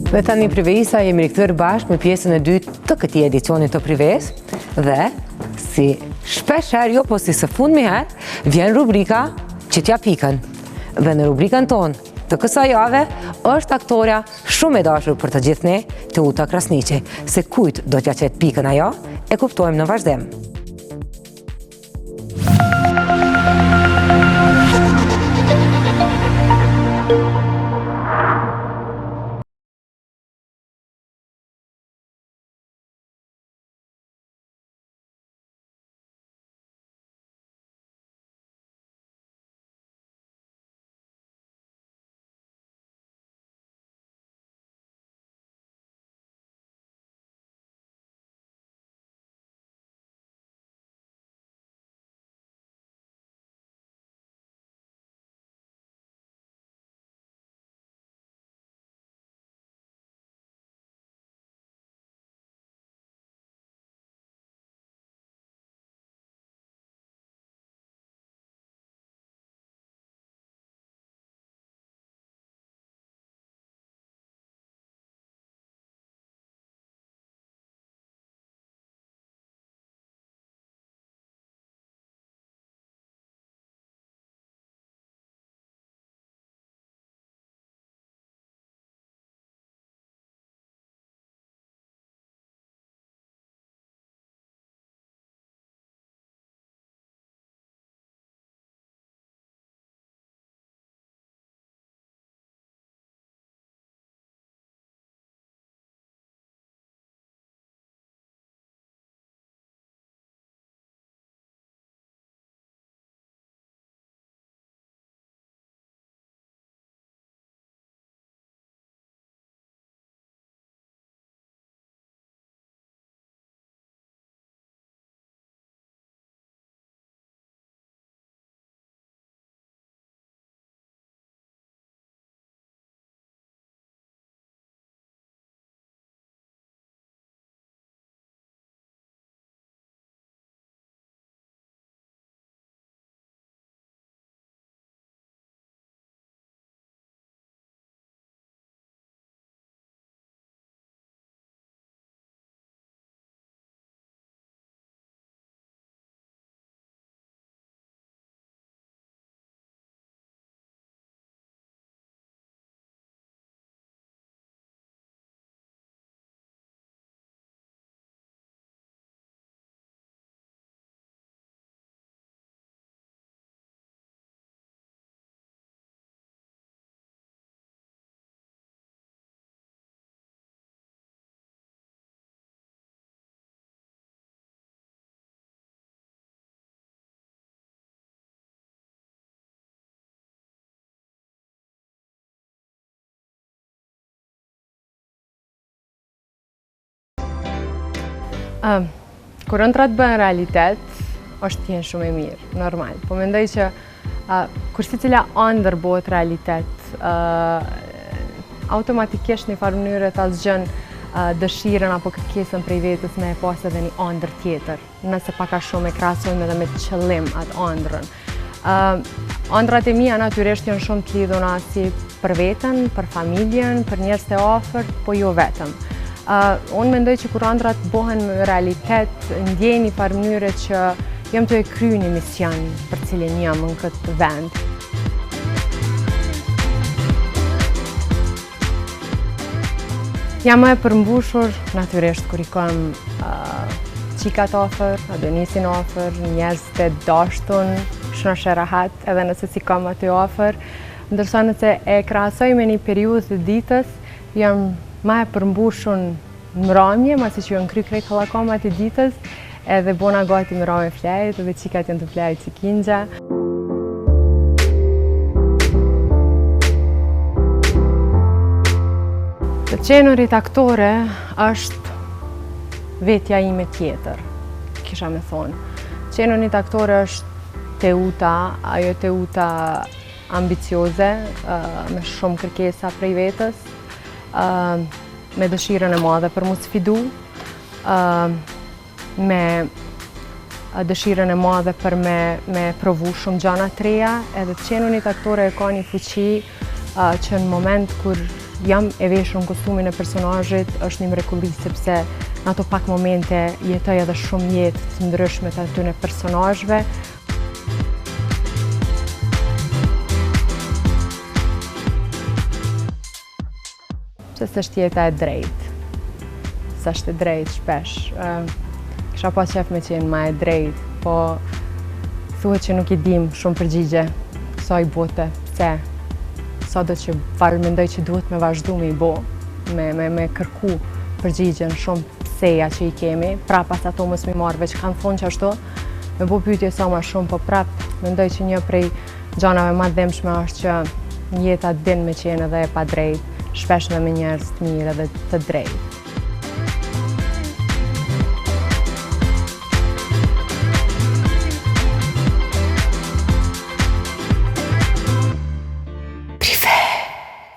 Dhe tani Priveisa jemi rikthyer bashkë me pjesën e dytë të këtij edicioni të Prives dhe si shpeshherë jo po si së fundmi herë vjen rubrika që t'ja pikën. Dhe në rubrikën tonë të kësaj jave është aktorea shumë e dashur për të gjithë ne, Teuta Krasniqi. Se kujt do t'ja qet pikën ajo, e kuptojmë në vazhdim. Kur ëndrat bëhen realitet, është t'jenë shumë e mirë, normal. Po mendoj që kur secila ëndër bëhet realitet, automatikisht në farë mënyrë ta zgjon dëshirën apo kërkesën prej vetës me e pas edhe një ëndër tjetër, nëse pak a shumë e krahasojmë edhe me qëllim atë ëndrrën. Ëndrat e mia natyrisht janë shumë të lidhura si për veten, për familjen, për njerëz të afërt, po jo vetëm. Unë mendoj që kur ëndrat bëhen realitet, ndjej një farë mënyre që jam të e kryer një mision për cilin jam në këtë vend. Jam më e përmbushur natyrisht kur i kam qikat afër, Adonisin afër, njerëz të dashtun, shoqë rahat, edhe nëse si kam aty afër, ndërsa nëse e krahasoj me një periudhë të ditës, jam ma e përmbushun mramje, masi që janë kry krejt kallakomat e ditës, edhe bona gati mramje flajt, edhe qikat janë të flajt si kingja. Të qenurit aktore është vetja ime tjetër, kisha me thonë. Qenurit aktore është Teuta, ajo Teuta ambicioze, me shumë kërkesa prej vetës, me dëshirën e madhe për mu sfidu, me dëshirën e madhe për me provu shumë gjana të reja, edhe të qenunit aktore e ka një fuqi që në moment kur jam e veshur në kostumin e personazhit është një mrekulli sepse në ato pak momente jetoj edhe shumë jetë të ndryshme të atyre personazhve. Se s'është jeta e drejtë. S'është e drejtë shpesh. Kisha pas qef me qenë ma e drejtë, po thuhet që nuk i dim shumë përgjigje kësaj bote, pse sado që mendoj që duhet me vazhdu me i bo, me kërku përgjigjen shumë pseja që i kemi, pra pas ato mos mi marrë veç kanë thonë që ashtu, me bo pyetje sa ma shumë, po prap mendoj që një prej gjanave ma dhemshme është që jeta din me qenë edhe e pa drejtë, shpesh dhe me njerëz të mirë edhe të drejtë.